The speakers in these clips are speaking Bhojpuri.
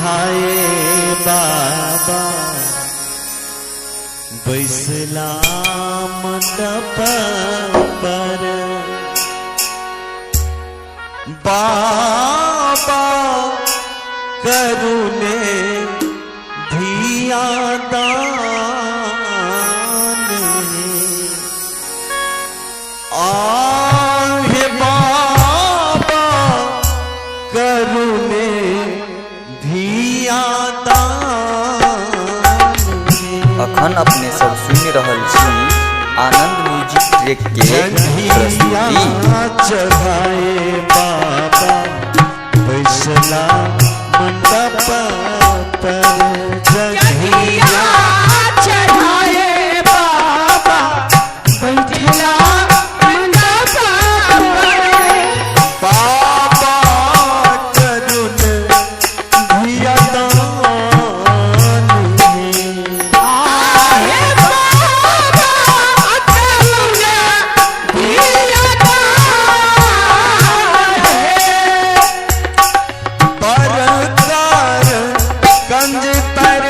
चढ़ाए बाबा बैसला मंडप पर बाबा करुणे धिया दान आहे बाबा करुणे धिया दान। अखन अपने सब सुन रहल छी आनंद म्यूजिक ट्रैक के प्रस्तुति। चढ़ाए बाबा बैसला मंडप पर जंघिया चढ़ाए बाबा बैठला मंडप पर बाबा करुण धिया दान आहे बाबा करुण धिया दान परकार कंज पर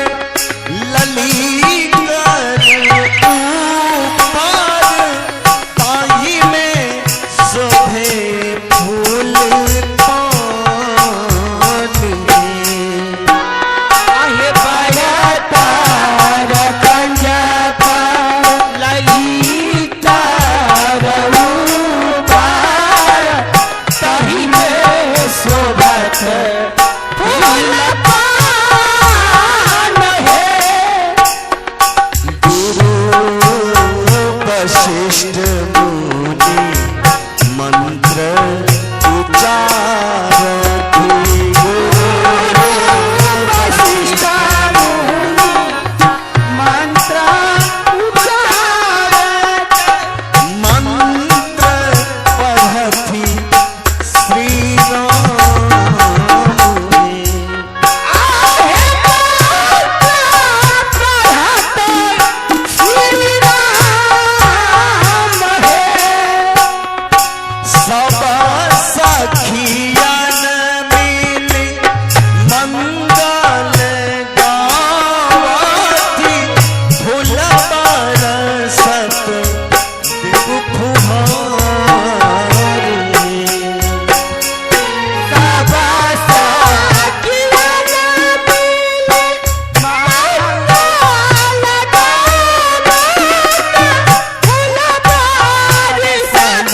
ललीकर ऊपर पाही में शोभे फूल पान आहे बरतार कंज पर ललिता रूपार तही में शोभत फूल पान है गुरु वशिष्ठ मुनि मंत्र उच्चारति गुरु वशिष्ठ मुनि मंत्र उच्चारत मंत्र पढ़ति श्री राम आहे पढ़ते श्री राम है सब सखियन मिली मंगल गावती फूल बरसत देव फुहारी सब सखियन मिली मंगल गावत फूल बरसत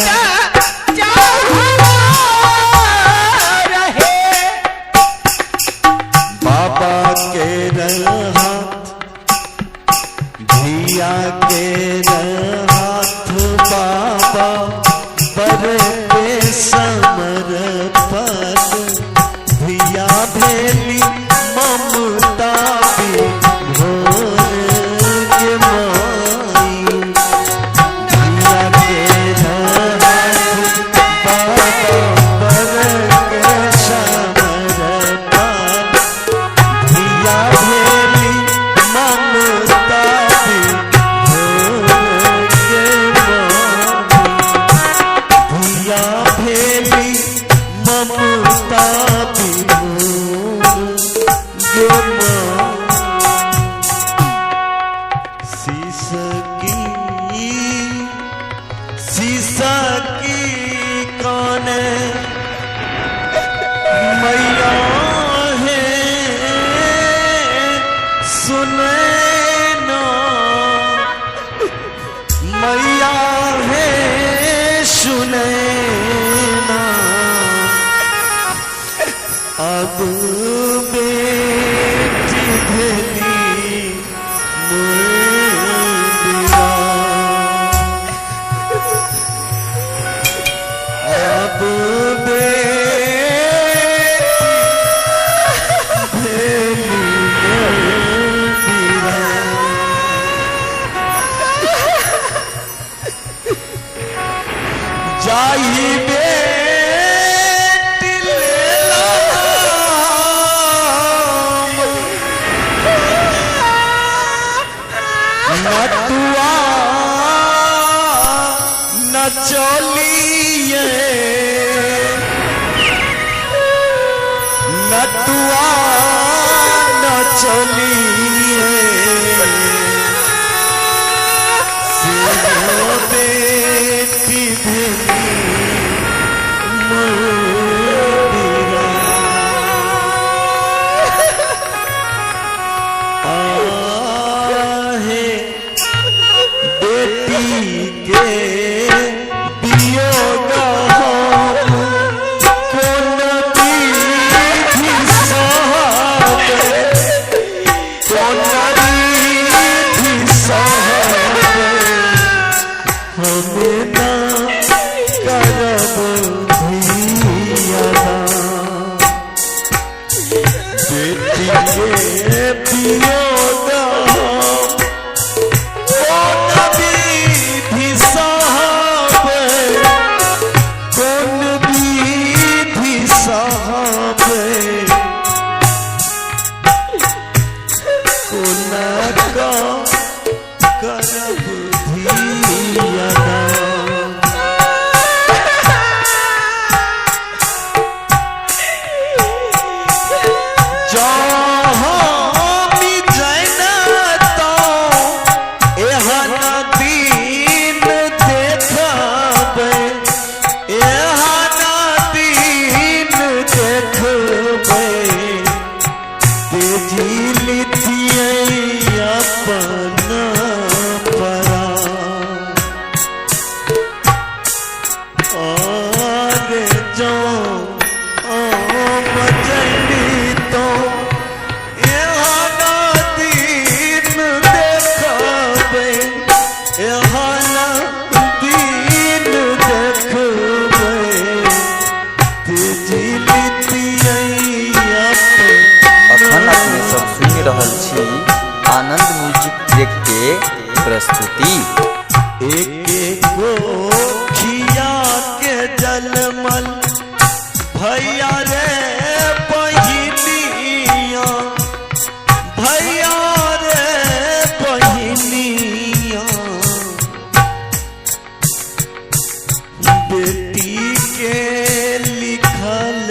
चढ़वा रहे बाबा के हाथ धिया के हाथ बाबा बरते समर्पण धिया भेली ममता विभोर के माई धिया के हाथ बाबा बरते समर्पण धिया भेली ममता विभोर के माई धिया भेली ममता विभोर के माई शीश की कौन मैया है सुने ना मैया है सुने ना अब बेटी भेली मुंदिया अब बेटी भेली मुंदिया जाई बेटी लेला नटुआ न चलिए नटुआ चलिए सिरो बेटी भेली मोदिरा आहे बेटी के वियोग कोन विधि सहबे कोन विधि सहबे हमें ना करब धियाना बेटी के वियोग कोन विधि सहबे कोन विधि सहबे कोन का करब धियाना अखन अपने सब सुनि रहल छी आनंद म्यूजिक ट्रैक के प्रस्तुति। एक खिया के जलमल भैया रे बहिनिया भैया रे बहिनिया बेटी के लिखल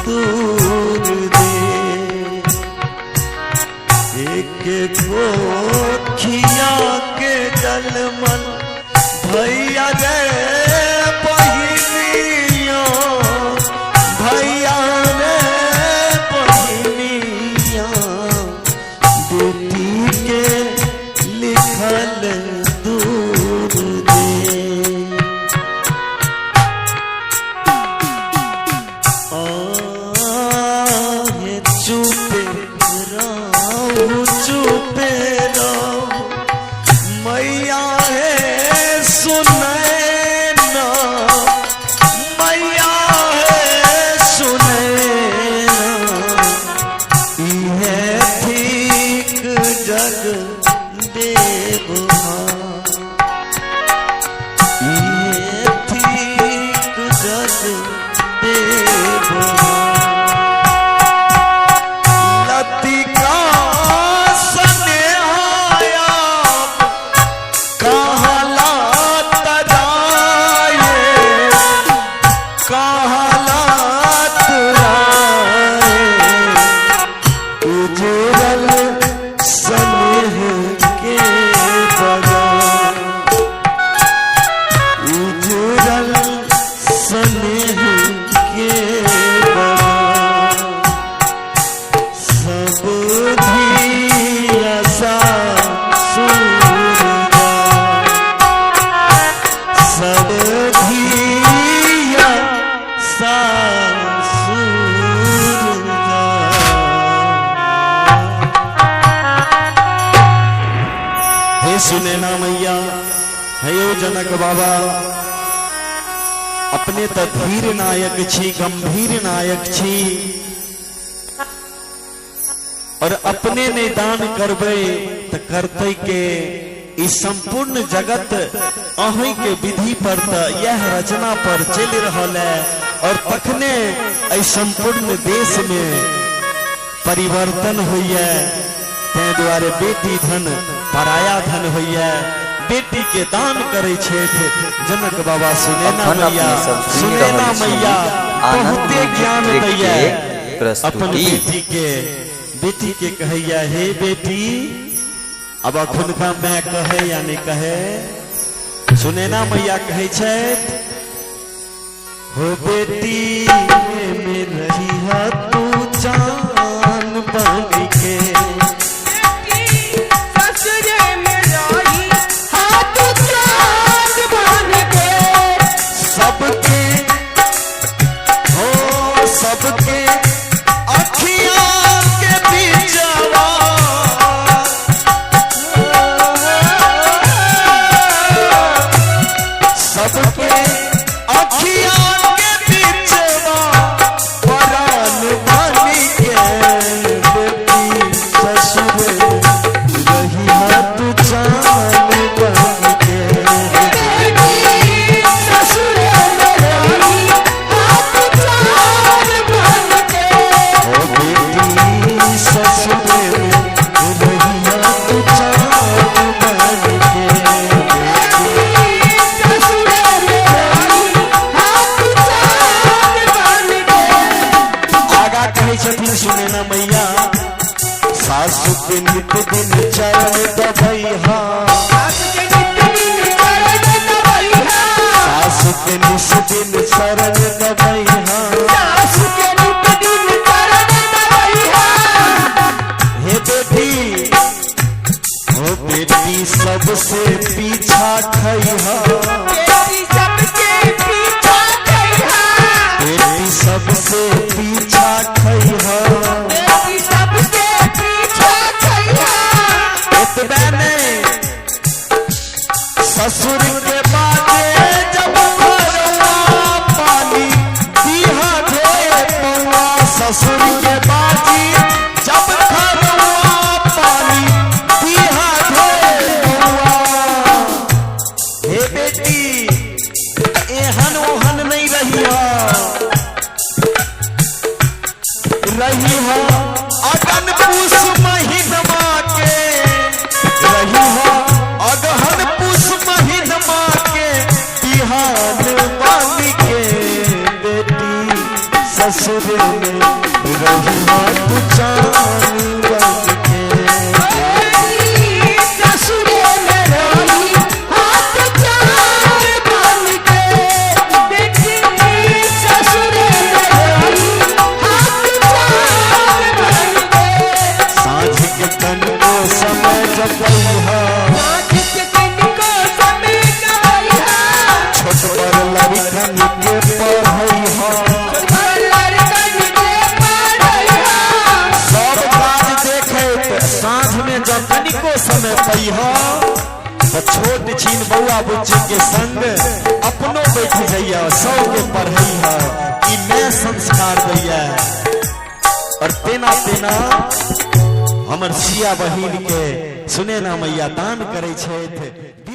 दूर दे एक खिया के जलमल भैया रे बहिनिया भैया रे बहिनिया बेटी के लिखल दूर दे आहे चुपे रहो मैया है सुने ना मैया है सुने ना इहे ठीक जग देवहा इहे ठीक जग देवहा लतिका स्नेहाया कहला तराए कहला तराए उजरल स्नेह के बगा उजरल स्नेह के बगा सब धिया सासुरगा सब धिया सासुरगा हे सुनैना मैया हे यो जनक बाबा अपने त धीर नायक छी गंभीर नायक छी और अपने ने दान करबे त करते के इस संपूर्ण जगत अहीं के विधि पर त यह रचना पर चल रहल है और तखने इस संपूर्ण देश में परिवर्तन होइए ते द्वारे बेटी धन पराया धन होइए बेटी के दान करे छेथ जनक बाबा सुनैना मैया बहुते ज्ञान दैया अपन बेटी के बेटी के कहैया हे बेटी, अब अखुनका मैं कहे या नहीं कहे, सुनैना मैया कहे छथि, हो बेटी में रही है तू जान बन के, ससुरे में रही हाथ जान बन के, सबके हो सबके अखियां के बीचवा, सबके अखियां के बीचवा परान बनी के, बेटी ससुर रही है तू जान बन के, ससुरे में रही हाथ जान बन के, ओ बेटी ससुर रही है तू जान बन के, ससुरे में रही हाथ जान बन के। आगा कहे छथिन सुनैना मैया, सासु के नित दिन चरण दबैहा, सास के नित दिन चरण दबैहा, सासु के नित दिन चरण दबैहा, सास के नित दिन चरण दबैहा। हे बेटी हो बेटी सबसे पीछा खैहा, बेटी सबके पीछा खैहा, बेटी सबसे पीछा खैहा, बेटी सबके पीछा खैहा। एतबे नहीं ससुर के बाजे जब घरवा पानी दीहा ढोए पौआ, ससुर के बाजी जब घरवा पानी दीहा ढोए पौआ, हे बेटी एहन ओहन नहीं रही हो अगन पूस महीनमा के, रही हो अगहन पूस महीनमा के, बिहान बानी के, बेटी ससुर में रही हो तू जान बन के, ससुरे में रही हाथ जान बन के, बेटी ससुरे में रही हाथ जान बन के। साँझ के तन को समय जपैहा, साँझ के तनिको समय गवैहा, छोट पर लड़कन के पढ़ैहा, लड़कन के पढ़ैहा। सब काज देखे साँझ में जब तनिको समय पैहा, तो छोट छीन बउआ बुच्ची के संग अपनो बैठ जाइया, सौ के पढ़ैहा, ई मैं संस्कार दैया। और तेना तेना हमर सिया बहिन के सुनैना मैया दान करे छथि।